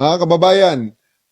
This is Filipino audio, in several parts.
Mga kababayan,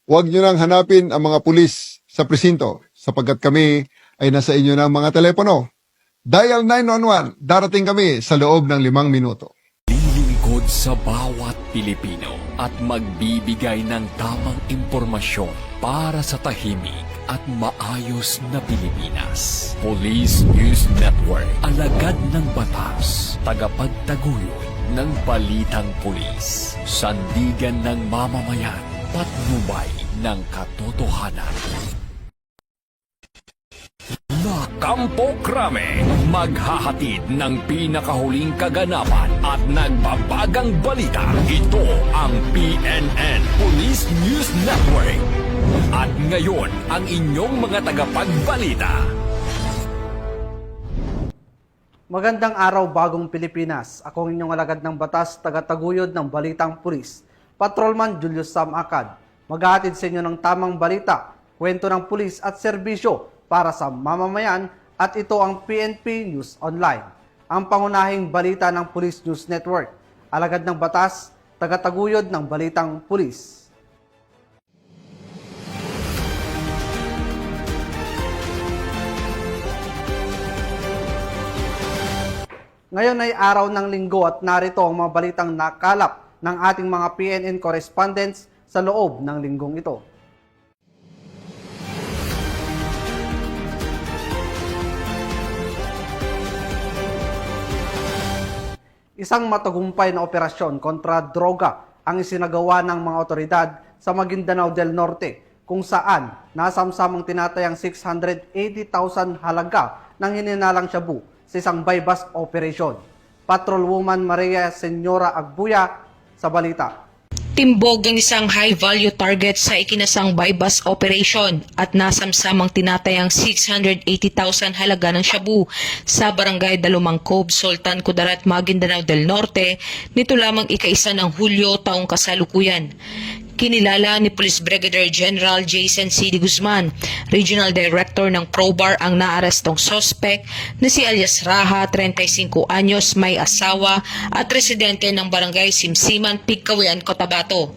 huwag nyo nang hanapin ang mga pulis sa presinto sapagkat kami ay nasa inyo ng mga telepono. Dial 911, darating kami sa loob ng 5 minuto. Lilingkod sa bawat Pilipino at magbibigay ng tamang impormasyon para sa tahimik at maayos na Pilipinas. Police News Network, alagad ng batas, tagapagtaguyod ng balitang pulis, sandigan ng mamamayan, patnubay ng katotohanan. Kampo Krame, maghahatid ng pinakahuling kaganapan at nagbabagang balita. Ito ang PNN Police News Network. At ngayon, ang inyong mga tagapagbalita. Magandang araw, bagong Pilipinas. Ako ang inyong alagad ng batas, tagataguyod ng Balitang Pulis, Patrolman Julius Sam Acad. Maghahatid sa inyo ng tamang balita, kwento ng pulis at serbisyo para sa mamamayan, at ito ang PNP News Online, ang pangunahing balita ng Police News Network. Alagad ng batas, tagataguyod ng Balitang Pulis. Ngayon ay araw ng linggo at narito ang mga balitang nakalap ng ating mga PNN correspondents sa loob ng linggong ito. Isang matagumpay na operasyon kontra droga ang isinagawa ng mga otoridad sa Maguindanao del Norte, kung saan nasamsamang tinatayang 680,000 halaga ng hininalang shabu sa isang buy-bust operation. Patrolwoman Maria Senyora Agbuya sa balita. Timbog ang isang high-value target sa ikinasang buy-bust operation at nasamsamang tinatayang 680,000 halaga ng shabu sa barangay Dalumang Cove, Sultan Kudarat, Maguindanao del Norte nito lamang ika-1 ng Hulyo taong kasalukuyan. Kinilala ni Police Brigadier General Jason C. D. Guzman, Regional Director ng ProBar, ang naarestong sospek na si alias Raha, 35 anyos, may asawa at residente ng barangay Simsiman, Pigcawian, Cotabato.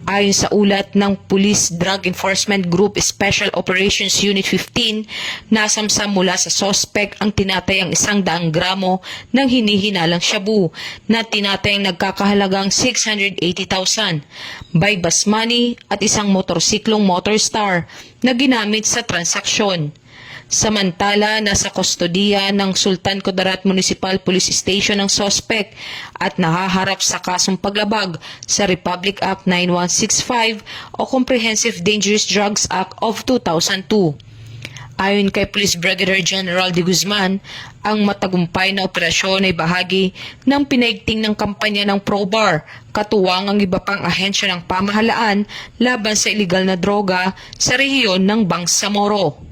Ayon sa ulat ng Police Drug Enforcement Group Special Operations Unit 15, nasamsam mula sa sospek ang tinatayang 100 gramo ng hinihinalang shabu na tinatayang nagkakahalagang 680,000, buy-bust money at isang motorsiklong Motorstar na ginamit sa transaksyon. Samantala, nasa kustodiya ng Sultan Kudarat Municipal Police Station ang sospek at nahaharap sa kasong paglabag sa Republic Act 9165 o Comprehensive Dangerous Drugs Act of 2002. Ayon kay Police Brigadier General De Guzman, ang matagumpay na operasyon ay bahagi ng pinaigting ng kampanya ng ProBar, katuwang ang iba pang ahensya ng pamahalaan laban sa iligal na droga sa rehiyon ng Bangsamoro.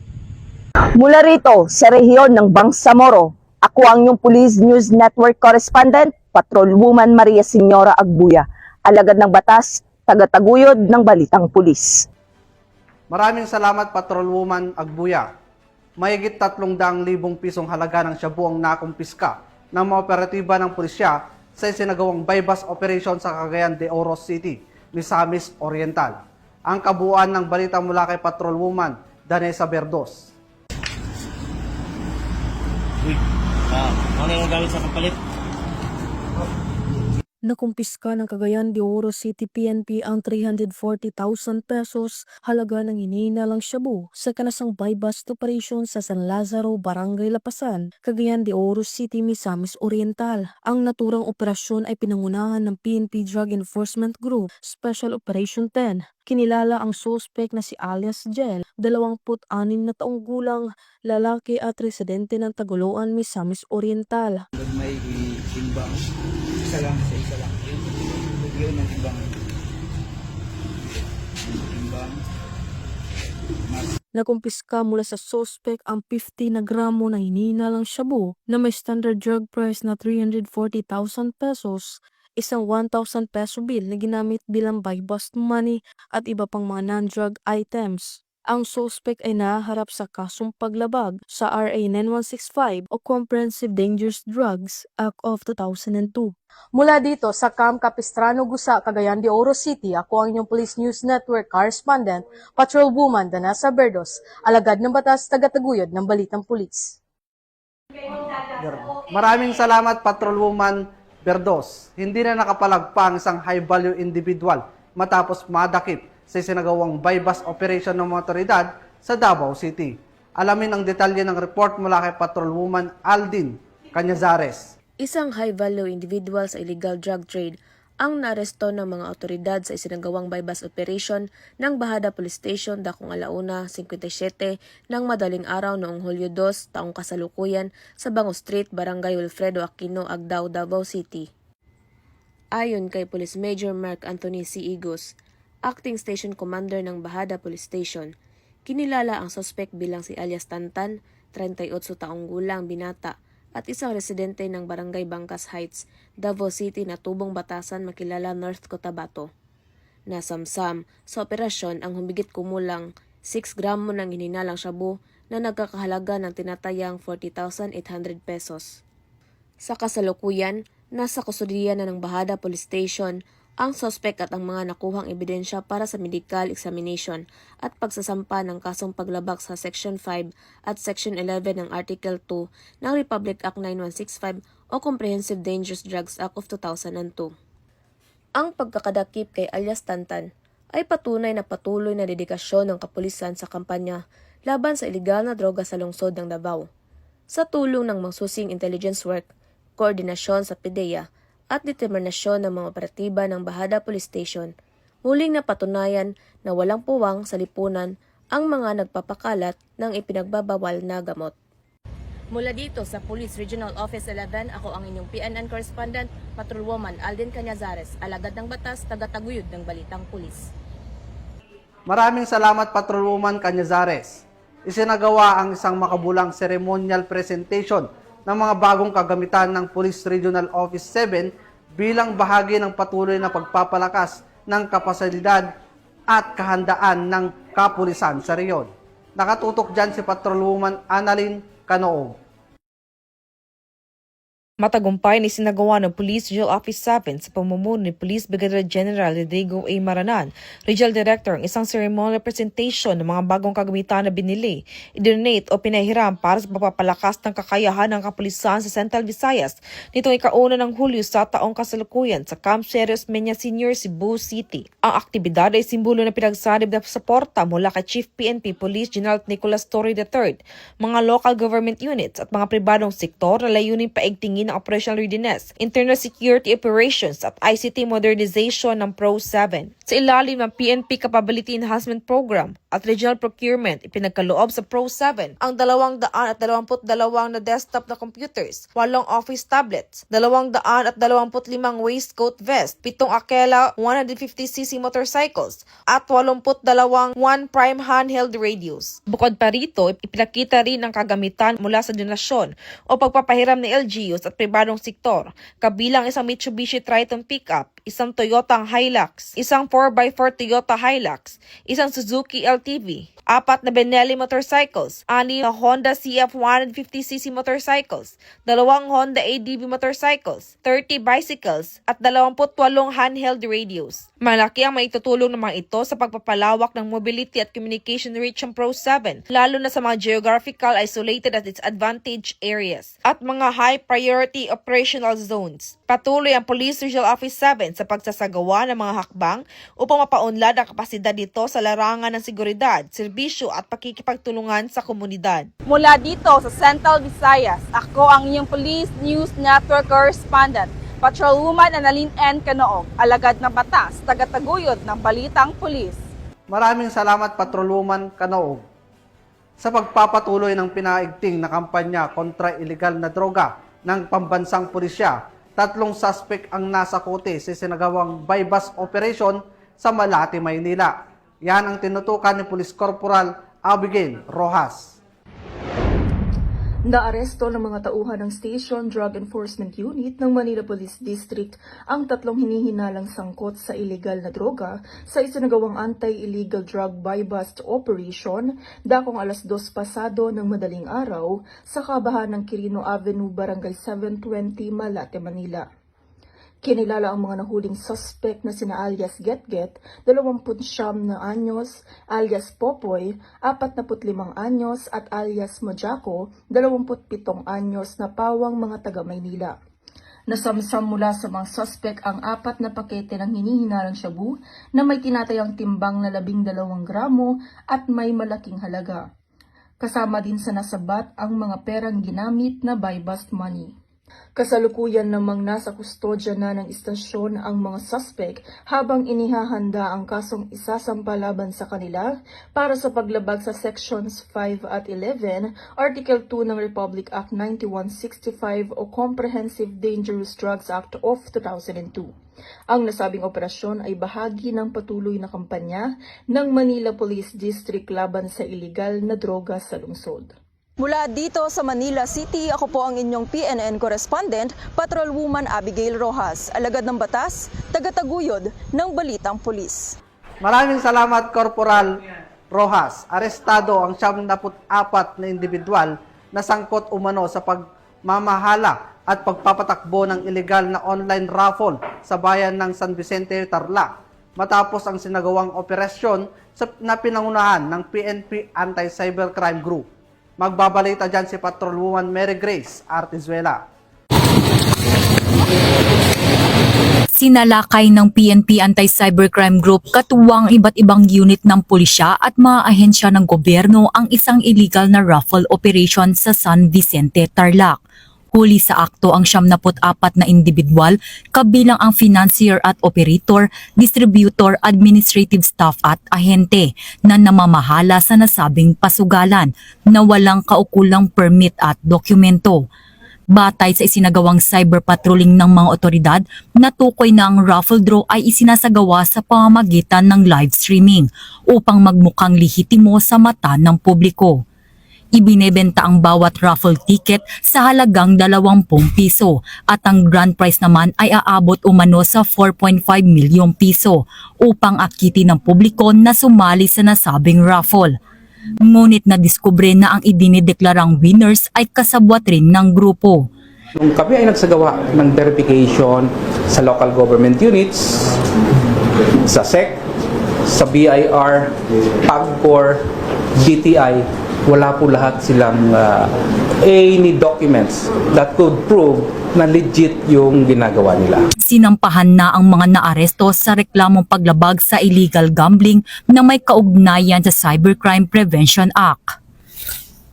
Mula rito sa rehiyon ng Bangsamoro, ako ang inyong Police News Network Correspondent, Patrolwoman Maria Senyora Agbuya, alagad ng batas, tagataguyod ng Balitang Pulis. Maraming salamat, Patrolwoman Agbuya. Mahigit 300,000 pisong halaga ng shabu ang nakumpiska ng mga operatiba ng pulisya sa isinagawang buy-bust operation sa Cagayan de Oro City, Misamis Oriental. Ang kabuuan ng balita mula kay Patrolwoman Danessa Berdos. Ano yung gamit sa kapalit? Nakumpiska ng Cagayan de Oro City PNP ang 340,000 pesos halaga ng hinihinalang shabu sa kanasang buy-bust operation sa San Lazaro, Barangay Lapasan, Cagayan de Oro City, Misamis Oriental. Ang naturang operasyon ay pinangunahan ng PNP Drug Enforcement Group Special Operation 10. Kinilala ang suspect na si alias Jel, 26 na taong gulang, lalaki at residente ng Tagoloan, Misamis Oriental. May timbang. Isa lang. Yun ang timbang. Nakumpiska mula sa suspect ang 50 na gramo na hinihinalang shabu na may standard drug price na 340,000 pesos, isang 1,000 peso bill na ginamit bilang buy-bust money at iba pang mga non-drug items. Ang suspect ay naharap sa kasong paglabag sa RA 9165 o Comprehensive Dangerous Drugs Act of 2002. Mula dito sa Camp Capistrano, Gusa, Cagayan de Oro City, ako ang inyong Police News Network correspondent, Patrolwoman Danasa Berdos, alagad ng batas, tagataguyod ng Balitang Pulis. Maraming salamat, Patrolwoman Berdos. Hindi na nakapalagpa ang isang high-value individual matapos madakip sa sinagawang bypass operation ng mga otoridad sa Davao City. Alamin ang detalye ng report mula kay Patrolwoman Aldin Cañazares. Isang high-value individual sa illegal drug trade ang naaresto ng mga otoridad sa isinagawang bypass operation ng Bahada Police Station dakong 1:57 ng madaling araw noong Hulyo 2, taong kasalukuyan sa Bango Street, Barangay Wilfredo Aquino, Agdao, Davao City. Ayon kay Police Major Mark Anthony C. Igos, Acting Station Commander ng Bahada Police Station, kinilala ang suspect bilang si alias Tantan, 38 taong gulang, binata, at isang residente ng Barangay Bangkas Heights, Davao City na tubong batasan makilala North Cotabato. Nasamsam sa operasyon ang humigit kumulang 6 gramo ng hininalang shabu na nagkakahalaga ng tinatayang 40,800 pesos. Sa kasalukuyan, nasa kustudiya na ng Bahada Police Station ang suspect at ang mga nakuhang ebidensya para sa medical examination at pagsasampa ng kasong paglabag sa Section 5 at Section 11 ng Article 2 ng Republic Act 9165 o Comprehensive Dangerous Drugs Act of 2002. Ang pagkakadakip kay alias Tantan ay patunay na patuloy na dedikasyon ng kapulisan sa kampanya laban sa ilegal na droga sa lungsod ng Davao. Sa tulong ng mangsusing intelligence work, koordinasyon sa PDEA, at determinasyon ng mga operatiba ng Bahada Police Station, muling napatunayan na walang puwang sa lipunan ang mga nagpapakalat ng ipinagbabawal na gamot. Mula dito sa Police Regional Office 11, ako ang inyong PNN correspondent, Patrolwoman Aldin Cañazares, alagad ng batas, tagataguyod ng Balitang Pulis. Maraming salamat, Patrolwoman Cañazares. Isinagawa ang isang makabulang ceremonial presentation ng mga bagong kagamitan ng Police Regional Office 7 bilang bahagi ng patuloy na pagpapalakas ng kapasidad at kahandaan ng kapulisan sa reyon. Nakatutok dyan si Patrolwoman Annalyn Canoog. Matagumpay na isinagawa ng Police Regional Office 7 sa pamumuno ni Police Brigadier General Rodrigo A. Maranan, Regional Director, ang isang ceremonial presentation ng mga bagong kagamitan na binili, idonate o pinahiram para sa pagpapalakas ng kakayahan ng kapulisan sa Central Visayas nitong ika-1 ng Hulyo sa taong kasalukuyan sa Camp Serios Menya Senior, Cebu City. Ang aktibidad ay simbolo na pinagsanib na suporta mula kay Chief PNP Police General Nicolas Torre III, mga local government units at mga pribadong sektor na layunin paigtingin ng operational readiness, internal security operations at ICT modernization ng Pro-7. Sa ilalim ng PNP Capability Enhancement Program at Regional Procurement, ipinagkaloob sa Pro-7 ang 222 na desktop na computers, 8 office tablets, 225 waistcoat vest, 7 Akela 150cc motorcycles, at 82 one-prime handheld radios. Bukod pa rito, ipinakita rin ang kagamitan mula sa donasyon o pagpapahiram ng LGUs at pribadong sektor, kabilang isang Mitsubishi Triton pickup, isang Toyota Hilux, isang 4x4 Toyota Hilux, isang Suzuki LTV, 4 na Benelli motorcycles, 6 na Honda CF 150cc motorcycles, 2 Honda ADV motorcycles, 30 bicycles, at 28 handheld radios. Malaki ang maitutulong ng mga ito sa pagpapalawak ng mobility at communication reach ng Pro-7, lalo na sa mga geographical isolated at disadvantaged areas at mga high priority operational zones. Patuloy ang Police Regional Office 7 sa pagsasagawa ng mga hakbang upang mapaunlad ang kapasidad nito sa larangan ng seguridad, serbisyo at pakikipagtulungan sa komunidad. Mula dito sa Central Visayas, ako ang inyong Police News Network correspondent, Patrolwoman Annalyn N. Canoog, alagad ng batas, tagataguyod ng Balitang Pulis. Maraming salamat, Patrolwoman Canoog, sa pagpapatuloy ng pinaigting na kampanya kontra ilegal na droga ng pambansang pulisya. 3 suspect ang nasakote sa sinagawang bypass operation sa Malate, Maynila. Yan ang tinutukan ni Police Corporal Abigail Rojas. Naaresto ng mga tauhan ng Station Drug Enforcement Unit ng Manila Police District ang tatlong hinihinalang sangkot sa illegal na droga sa isinagawang anti-illegal drug buy-bust operation dakong alas 2 pasado ng madaling araw sa kabahan ng Quirino Avenue, Barangay 720, Malate, Manila. Kinilala ang mga nahuling suspect na sina alias Getget, 29 na anyos, alias Popoy, 45 anyos at alias Mojako, 27 anyos na pawang mga taga Maynila. Nasamsam mula sa mga suspect ang 4 na pakete ng hinihinalang shabu na may tinatayang timbang na 12 gramo at may malaking halaga. Kasama din sa nasabat ang mga perang ginamit na buy-bust money. Kasalukuyan namang nasa kustodya na ng istasyon ang mga suspect habang inihahanda ang kasong isasampa laban sa kanila para sa paglabag sa Sections 5 at 11, Article 2 ng Republic Act 9165 o Comprehensive Dangerous Drugs Act of 2002. Ang nasabing operasyon ay bahagi ng patuloy na kampanya ng Manila Police District laban sa iligal na droga sa lungsod. Mula dito sa Manila City, ako po ang inyong PNN correspondent, Patrolwoman Abigail Rojas, alagad ng batas, tagataguyod ng Balitang Pulis. Maraming salamat, Corporal Rojas. Arestado ang 74 na individual na sangkot umano sa pagmamahala at pagpapatakbo ng ilegal na online raffle sa bayan ng San Vicente, Tarlac, matapos ang sinagawang operasyon na pinangunahan ng PNP Anti-Cybercrime Group. Magbabalita dyan si Patrolwoman Mary Grace Artizuela. Sinalakay ng PNP Anti-Cybercrime Group katuwang iba't ibang unit ng pulisya at mga ahensya ng gobyerno ang isang illegal na raffle operation sa San Vicente, Tarlac. Huli sa akto ang 74 na individual, kabilang ang financier at operator, distributor, administrative staff at ahente na namamahala sa nasabing pasugalan na walang kaukulang permit at dokumento. Batay sa isinagawang cyber patrolling ng mga otoridad, natukoy na ang raffle draw ay isinasagawa sa pamamagitan ng live streaming upang magmukhang lehitimo sa mata ng publiko. Ibinebenta ang bawat raffle ticket sa halagang 20 piso at ang grand prize naman ay aabot umano sa 4.5 milyong piso upang akitin ng publiko na sumali sa nasabing raffle. Ngunit nadiskubre na ang idinideklarang winners ay kasabwat rin ng grupo. Nung kami ay nagsagawa ng verification sa local government units, sa SEC, sa BIR, PAGCOR, DTI, wala po lahat silang any documents that could prove na legit yung ginagawa nila. Sinampahan na ang mga naaresto sa reklamong paglabag sa illegal gambling na may kaugnayan sa Cybercrime Prevention Act.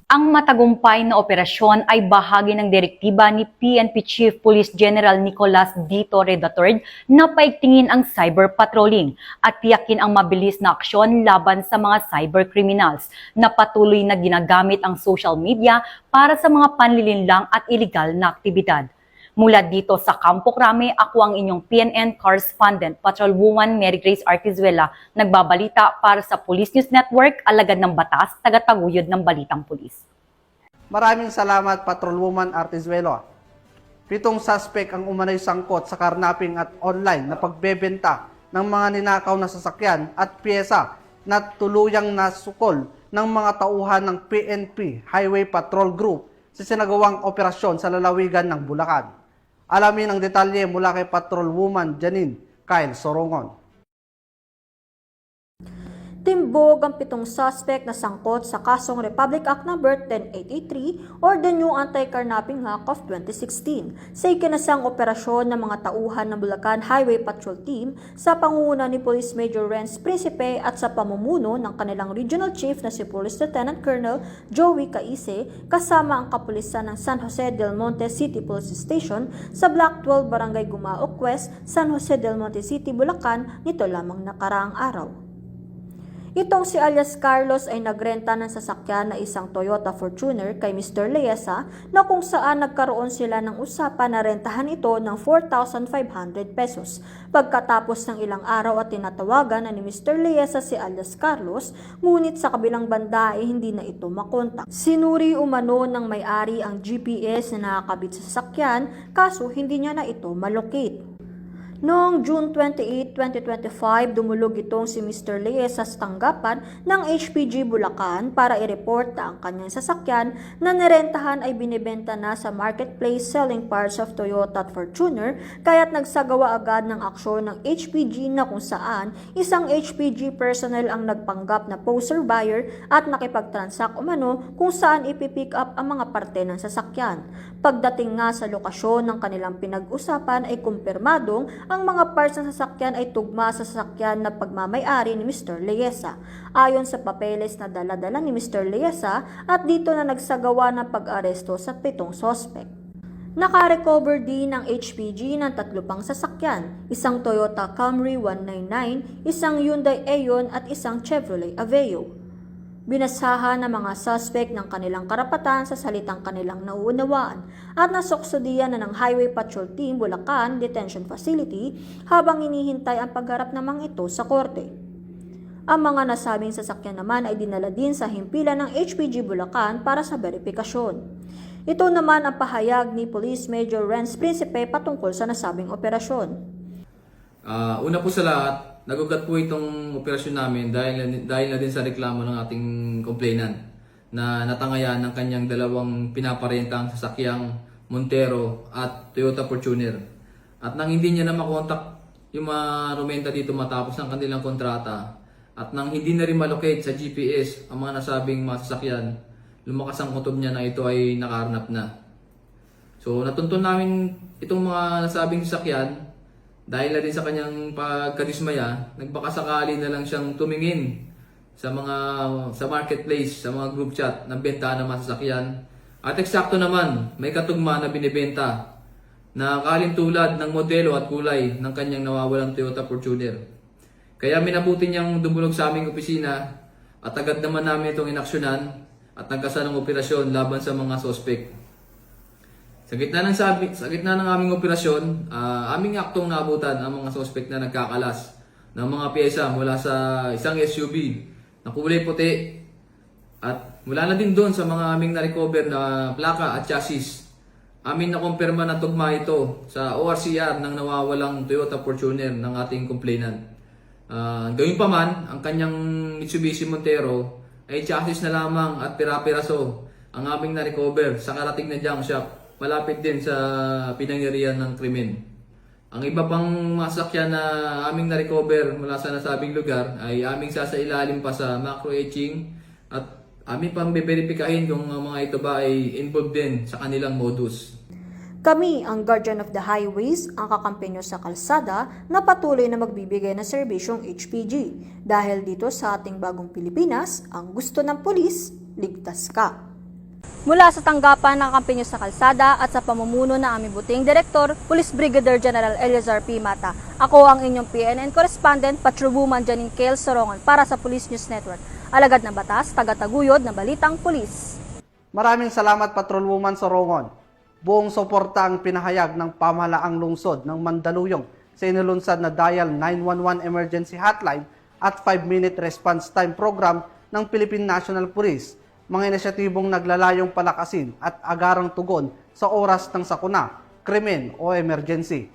Ang matagumpay na operasyon ay bahagi ng direktiba ni PNP Chief Police General Nicolas D. Torre III na paigtingin ang cyber patrolling at tiyakin ang mabilis na aksyon laban sa mga cyber criminals na patuloy na ginagamit ang social media para sa mga panlilinlang at iligal na aktibidad. Mula dito sa Campo Crame, ako ang inyong PNN correspondent, Patrolwoman Mary Grace Artizuela, nagbabalita para sa Police News Network, alagad ng batas, tagataguyod ng Balitang Pulis. Maraming salamat, Patrolwoman Artizuela. 7 suspect ang umanay sangkot sa karnaping at online na pagbebenta ng mga ninakaw na sasakyan at pyesa na tuluyang nasukol ng mga tauhan ng PNP Highway Patrol Group sa sinagawang operasyon sa lalawigan ng Bulacan. Alamin ang detalye mula kay Patrolwoman Janine Kyle Sorongon. Timbog ang 7 suspect na sangkot sa kasong Republic Act No. 10883 or the New Anti-Carnapping Act of 2016 sa ikinasang operasyon ng mga tauhan ng Bulacan Highway Patrol Team sa pangunguna ni Police Major Renz Principe at sa pamumuno ng kanilang Regional Chief na si Police Lieutenant Colonel Joey Caise kasama ang kapulisan ng San Jose del Monte City Police Station sa Block 12 Barangay Gumaok West, San Jose del Monte City, Bulacan nito lamang nakaraang araw. Itong si alias Carlos ay nagrenta ng sasakyan na isang Toyota Fortuner kay Mr. Leesa na kung saan nagkaroon sila ng usapan na rentahan ito ng 4,500 pesos. Pagkatapos ng ilang araw at tinatawagan na ni Mr. Leesa si alias Carlos, ngunit sa kabilang banda ay hindi na ito makontak. Sinuri umano ng may-ari ang GPS na nakakabit sa sasakyan kaso hindi niya na ito malocate. Noong June 28, 2025, dumulog itong si Mr. Leesa sa tanggapan ng HPG Bulacan para i-report na ang kanyang sasakyan na nirentahan ay binibenta na sa marketplace selling parts of Toyota at Fortuner, kaya't nagsagawa agad ng aksyon ng HPG na kung saan isang HPG personnel ang nagpanggap na poser buyer at nakipag-transact umano kung saan ipipick up ang mga parte ng sasakyan. Pagdating nga sa lokasyon ng kanilang pinag-usapan ay kumpirmadong ang mga parts ng sasakyan ay tugma sa sasakyan na pagmamay-ari ni Mr. Leesa. Ayon sa papeles na dala-dala ni Mr. Leesa at dito na nagsagawa ng pag-aresto sa 7 sospek. Nakarecover din ng HPG ng 3 pang sasakyan, isang Toyota Camry 199, isang Hyundai Eon at isang Chevrolet Aveo. Binasahan ng mga suspect ng kanilang karapatan sa salitang kanilang nauunawaan at nasoksodiyan na ng Highway Patrol Team Bulacan Detention Facility habang hinihintay ang pagharap namang ito sa korte. Ang mga nasabing sasakyan naman ay dinala din sa himpilan ng HPG Bulacan para sa verifikasyon. Ito naman ang pahayag ni Police Major Renz Principe patungkol sa nasabing operasyon. Una po sa lahat, nagugat po itong operasyon namin dahil na din sa reklamo ng ating complainant na natangayan ng kanyang dalawang pinaparentang sasakyang Montero at Toyota Fortuner. At nang hindi niya na makontak yung mga rumenta dito matapos ng kanilang kontrata at nang hindi na rin malocate sa GPS ang mga nasabing mga sasakyan, lumakas ang kutob niya na ito ay nakaharnap na. So natuntun namin itong mga nasabing sasakyan. Dahil na din sa kanyang pagkadismaya, nagbakasakali na lang siyang tumingin sa marketplace, sa mga group chat ng benta ng mga sasakyan. At eksakto naman, may katugma na binibenta na kalintulad ng modelo at kulay ng kanyang nawawalang Toyota Fortuner. Kaya minabuti niyang dumulog sa aming opisina at agad naman namin itong inaksyonan at nagkasa ng operasyon laban sa mga sospek. Sa gitna ng aming operasyon, aming aktong naabutan ang mga sospek na nagkakalas ng mga pyesa mula sa isang SUV na kulay puti at mula na din doon sa mga aming na-recover na plaka at chassis. Amin na kumpirma na tugma ito sa ORCR ng nawawalang Toyota Fortuner ng ating complainant. Gayun pa man, ang kanyang Mitsubishi Montero ay chassis na lamang at pira-piraso ang aming na-recover sa karating na junk shop malapit din sa pinangyarihan ng krimen. Ang iba pang masakyan na aming na-recover mula sa nasabing lugar ay aming sasailalim pa sa macro-etching at aming pang beberipikahin kung ang mga ito ba ay involved din sa kanilang modus. Kami, ang Guardian of the Highways, ang kakampenyo sa kalsada na patuloy na magbibigay ng serbisyong HPG. Dahil dito sa ating bagong Pilipinas, ang gusto ng pulis, ligtas ka. Mula sa tanggapan ng kampenyo sa kalsada at sa pamumuno ng aming buting direktor, Police Brigadier General Eleazar P. Mata. Ako ang inyong PNN correspondent, Patrolwoman Janine Kale Sorongon para sa Police News Network. Alagad ng batas, tagataguyod na balitang pulis. Maraming salamat Patrolwoman Sorongon. Buong suporta ang pinahayag ng pamahalaang lungsod ng Mandaluyong sa inilunsad na Dial 911 Emergency Hotline at 5-minute response time program ng Philippine National Police. Mga inisyatibong naglalayong palakasin at agarang tugon sa oras ng sakuna, krimen o emergency.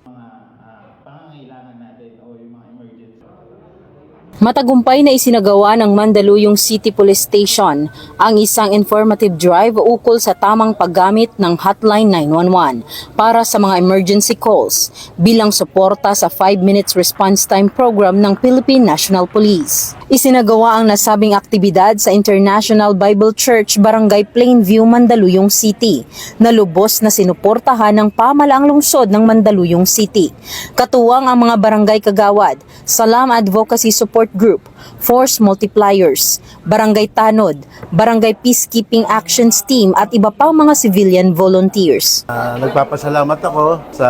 Matagumpay na isinagawa ng Mandaluyong City Police Station ang isang informative drive ukol sa tamang paggamit ng Hotline 911 para sa mga emergency calls bilang suporta sa 5 minutes response time program ng Philippine National Police. Isinagawa ang nasabing aktibidad sa International Bible Church, Barangay Plainview, Mandaluyong City, na lubos na sinuportahan ng pamahalaang lungsod ng Mandaluyong City. Katuwang ang mga barangay kagawad, Salam Advocacy Support Group, Force Multipliers, Barangay Tanod, Barangay Peacekeeping Actions Team at iba pang mga civilian volunteers. Nagpapasalamat ako sa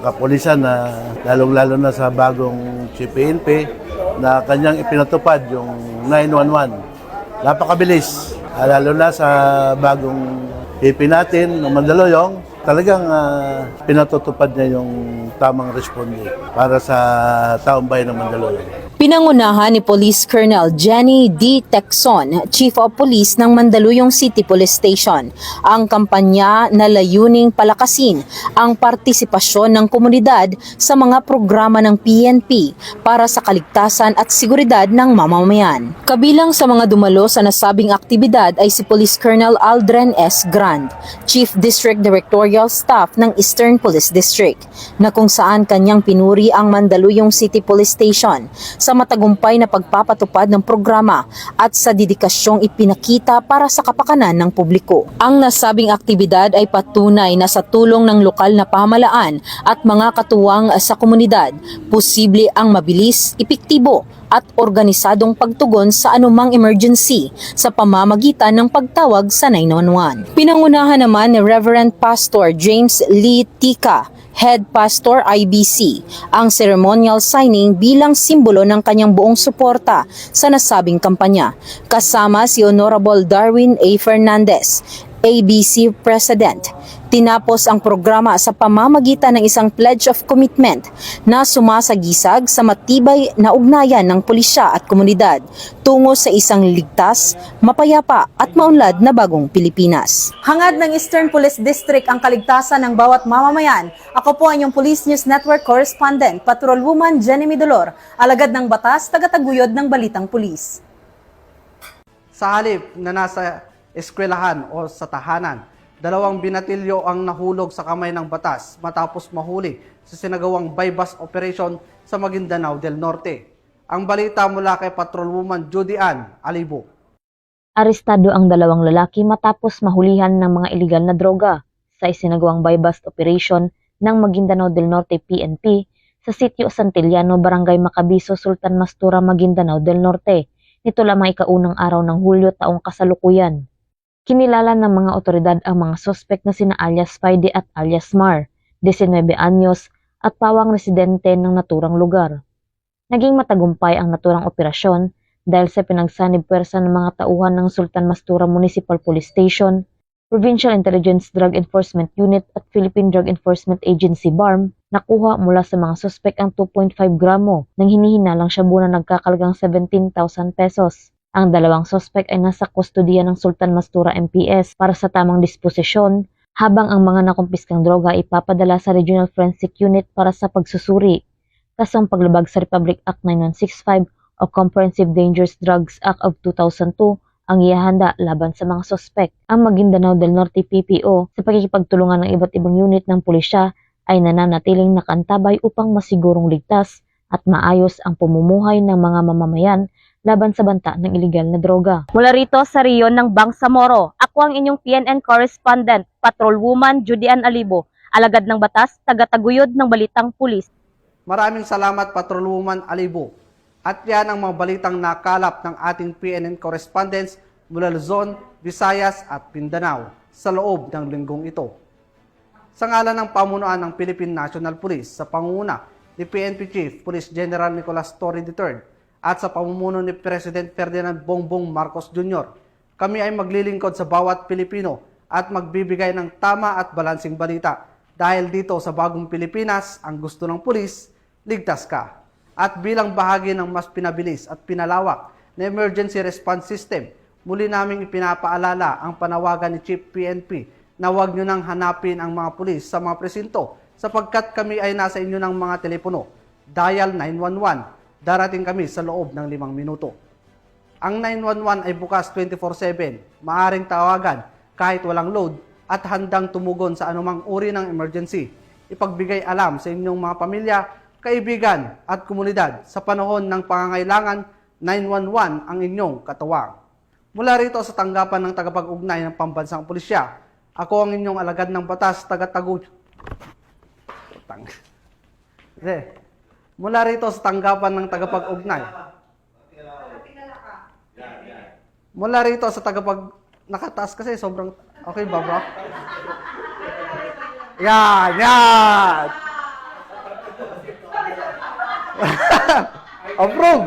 kapulisan na lalong-lalo na sa bagong Chief PNP na kanyang ipinatupad yung 911. Napakabilis. Lalo na sa bagong IP natin, ng Mandaluyong, talagang pinatutupad niya yung tamang responde para sa taong bayan ng Mandaluyong. Pinangunahan ni Police Colonel Jenny D. Texon, Chief of Police ng Mandaluyong City Police Station, ang kampanya na layuning palakasin ang partisipasyon ng komunidad sa mga programa ng PNP para sa kaligtasan at seguridad ng mamamayan. Kabilang sa mga dumalo sa nasabing aktibidad ay si Police Colonel Aldren S. Grand, Chief District Directorial Staff ng Eastern Police District, na kung saan kanyang pinuri ang Mandaluyong City Police Station sa matagumpay na pagpapatupad ng programa at sa dedikasyong ipinakita para sa kapakanan ng publiko. Ang nasabing aktibidad ay patunay na sa tulong ng lokal na pamahalaan at mga katuwang sa komunidad, posible ang mabilis, epektibo at organisadong pagtugon sa anumang emergency sa pamamagitan ng pagtawag sa 911. Pinangunahan naman ni Reverend Pastor James Lee Tika, Head Pastor IBC, ang ceremonial signing bilang simbolo ng kanyang buong suporta sa nasabing kampanya, kasama si Honorable Darwin A. Fernandez, ABC President. Tinapos ang programa sa pamamagitan ng isang pledge of commitment na sumasagisag sa matibay na ugnayan ng pulisya at komunidad tungo sa isang ligtas, mapayapa at maunlad na bagong Pilipinas. Hangad ng Eastern Police District ang kaligtasan ng bawat mamamayan. Ako po ang inyong Police News Network Correspondent, Patrolwoman Jenny Midolor, alagad ng batas, tagataguyod ng Balitang Pulis. Sa halip na nasa eskwelahan o sa tahanan, 2 binatilyo ang nahulog sa kamay ng batas matapos mahuli sa sinagawang bypass operation sa Maguindanao del Norte. Ang balita mula kay Patrolwoman Judy Ann Alibo. Arestado ang 2 lalaki matapos mahulihan ng mga ilegal na droga sa isinagawang bypass operation ng Maguindanao del Norte PNP sa sitio Santillano, Barangay Macabizo, Sultan Mastura, Maguindanao del Norte. Nito lamang ikaunang araw ng Hulyo taong kasalukuyan. Kinilala ng mga otoridad ang mga sospek na sina alias Spidey at alias Mar, 19 anyos at pawang residente ng naturang lugar. Naging matagumpay ang naturang operasyon dahil sa pinagsanib puwersa ng mga tauhan ng Sultan Mastura Municipal Police Station, Provincial Intelligence Drug Enforcement Unit at Philippine Drug Enforcement Agency BARM, nakuha mula sa mga sospek ang 2.5 gramo ng hinihinalang shabu na nagkakalagang 17,000 pesos. Ang 2 sospek ay nasa kustodiya ng Sultan Mastura MPS para sa tamang disposisyon, habang ang mga nakumpiskang droga ay ipapadala sa Regional Forensic Unit para sa pagsusuri. Kasong paglabag sa Republic Act 9165 o Comprehensive Dangerous Drugs Act of 2002 ang ihahanda laban sa mga sospek. Ang Maguindanao del Norte PPO sa pagkikipagtulungan ng iba't ibang unit ng pulisya ay nananatiling nakantabay upang masigurong ligtas at maayos ang pamumuhay ng mga mamamayan laban sa banta ng iligal na droga. Mula rito sa riyon ng Bangsamoro, ako ang inyong PNN Correspondent, Patrolwoman Judy Ann Alibo, alagad ng batas, tagataguyod ng Balitang Pulis. Maraming salamat Patrolwoman Alibo. At yan ang mga balitang nakalap ng ating PNN correspondents mula Luzon, Visayas at Mindanao sa loob ng linggong ito. Sa ngalan ng pamunuan ng Philippine National Police sa pangunguna ni PNP Chief Police General Nicolas Torre III at sa pamumuno ni President Ferdinand Bongbong Marcos Jr., kami ay maglilingkod sa bawat Pilipino at magbibigay ng tama at balansing balita. Dahil dito sa bagong Pilipinas, ang gusto ng pulis, ligtas ka. At bilang bahagi ng mas pinabilis at pinalawak na emergency response system, muli naming ipinapaalala ang panawagan ni Chief PNP na huwag nyo nang hanapin ang mga pulis sa mga presinto sapagkat kami ay nasa inyo ng mga telepono. Dial 911. Darating kami sa loob ng 5 minuto. Ang 911 ay bukas 24/7, maaring tawagan kahit walang load at handang tumugon sa anumang uri ng emergency. Ipagbigay alam sa inyong mga pamilya, kaibigan at komunidad sa panahon ng pangangailangan, 911 ang inyong katuwang. Mula rito sa tanggapan ng tagapag-ugnay ng Pambansang Pulisya, ako ang inyong alagad ng batas, tagataguyod. Mula rito sa tanggapan ng tagapag-ugnay. Mula rito sa nakataas kasi sobrang, okay ba bro? Yan! Approve!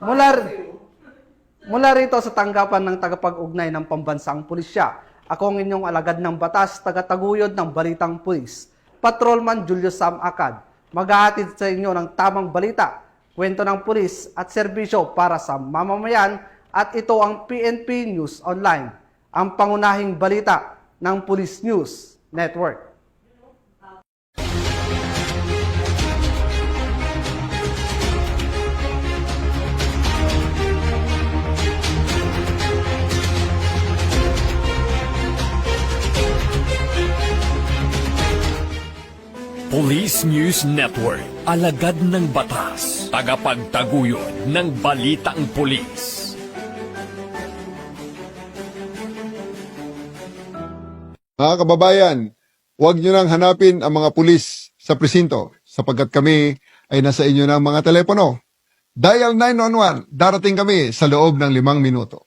Mula rito sa tanggapan ng tagapag-ugnay ng Pambansang Pulisya, ako ang inyong alagad ng batas, tagataguyod ng Balitang Pulis, Patrolman Julius Sam Acad, maghahatid sa inyo ng tamang balita, kwento ng pulis at serbisyo para sa mamamayan, at ito ang PNP News Online, ang pangunahing balita ng Police News Network. Police News Network, alagad ng batas, tagapagtaguyod ng balitang pulis. Mga kababayan, huwag nyo nang hanapin ang mga pulis sa presinto sapagkat kami ay nasa inyo ng mga telepono. Dial 911, darating kami sa loob ng 5 minuto.